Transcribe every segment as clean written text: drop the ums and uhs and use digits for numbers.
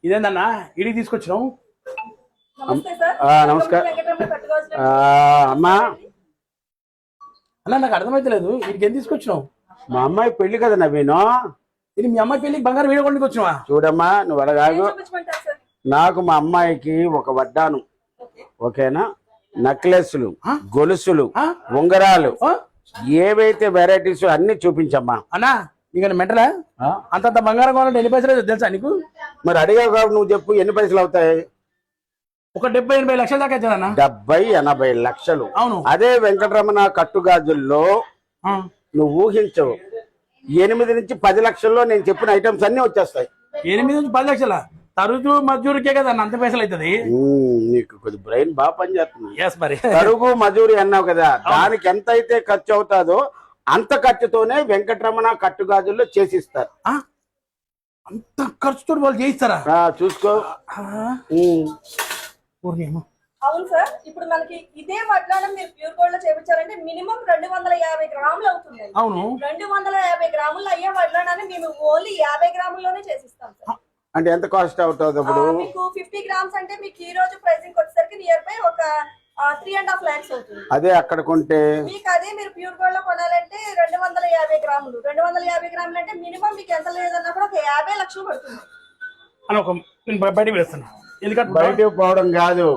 ఇదేందన్నా ఇడికి తీసుకొచ్చినావు? నమస్కారం అమ్మా. అన్నా నాకు అర్థమైతలేదు, వీడికి ఏం తీసుకొచ్చినావు? మా అమ్మాయి పెళ్లి కదా నవీను. ఇది మీ అమ్మాయి పెళ్లికి బంగారం వీడియో కొండకి వచ్చినావా? చూడమ్మా, నువ్వు అడగాగు. నాకు మా అమ్మాయికి ఒక వడ్డాను, ఓకేనా, నెక్లెస్లు, గొలుసులు, ఉంగరాలు, ఏవైతే వెరైటీస్ అన్ని చూపించమ్మా. అన్నా నీకు మెంటలా? అంతంత బంగారం కావాలంటే ఎన్ని పైసలు తెలుసా నీకు? మరి అడిగావు కాబట్టి నువ్వు చెప్పు, ఎన్ని పైసలు అవుతాయి? ఒక 70-80 లక్షల దాకా అవుతుందన్నా. 70-80 లక్షలు? అవును. అదే వెంకటరమణ కట్టుగాజుల్లో నువ్వు ఊహించవు, 8 నుంచి 10 లక్షల్లో నేను చెప్పిన ఐటమ్స్ అన్ని వచ్చేస్తాయి. 8 నుంచి 10 లక్షల తరుగు మజూరికే కదా అంత పైసలు అవుతుంది. నీకు కొద్ది బ్రెయిన్ బాగా పనిచేస్తుంది. మరి తరుగు మజూరి అన్నావు కదా, దానికి ఎంత అయితే ఖర్చు అవుతాదో అంత ఖర్చుతోనే వెంకటరమణ కట్టుగాజుల్లో చేసిస్తారు. అంత ఖర్చుతో వాళ్ళు చేయిస్తారా? చూసుకో. అవును సార్, ఇప్పుడు మనకి ఇదే వడ్లానం మీరు ప్యూర్ గోల్డ్ లో చేయించాలంటే మినిమం 250 గ్రాములు అవుతుంది. అవును, 250 గ్రాములు అయ్యే వడ్లానాన్ని మేము ఓన్లీ 50 గ్రాముల్లోనే చేసిస్తాం సార్. అంటే ఎంత కాస్ట్ అవుతుంది ఇప్పుడు? మీకు 50 గ్రామ్స్ అంటే మీకు ఈ రోజు ప్రైసింగ్ వచ్చేసరికి నియర్ బై ఒక 3.5 lakhs అవుతుంది. అదే అక్కడ కొంటే మీకు అదే మీరు ప్యూర్ గోల్డ్ లో కొనాలంటే 250 గ్రాములు. 250 గ్రాములు అంటే మినిమం మీకు ఎంత లేదన్నా కూడా ఒక 50 లక్షలు పడుతుంది. బయటకు వేస్తున్నా. ఎందుకంటే బయటకు పోవడం కాదు,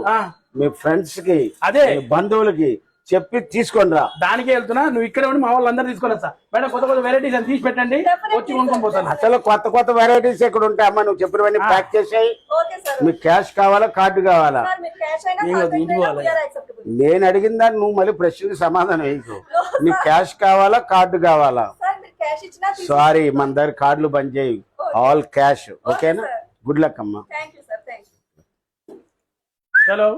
మీ ఫ్రెండ్స్ కి, అదే బంధువులకి చెప్పి తీసుకొని రా. దానికే వెళ్తున్నా. నువ్వు ఇక్కడ ఉండి మా వాళ్ళందరూ తీసుకొని వస్తా. మేడం కొత్త కొత్త వెరైటీస్ అని తీసి పెట్టండి, వచ్చి కొనుక్కొని పోతాను. అసలు కొత్త కొత్త వెరైటీస్ ఎక్కడ ఉంటాయి అమ్మా? నువ్వు చెప్పినవన్నీ ప్యాక్ చేసాయి. మీకు క్యాష్ కావాలా, కార్డు కావాలా? నేను అడిగిన దాన్ని నువ్వు మళ్ళీ ప్రశ్నకి సమాధానం వేయకు. నీకు క్యాష్ కావాలా, కార్డు కావాలా? సారీ, మన దగ్గర కార్డులు బంద్ చేయి, ఆల్ క్యాష్. ఓకేనా? గుడ్ లక్ అమ్మా. హలో.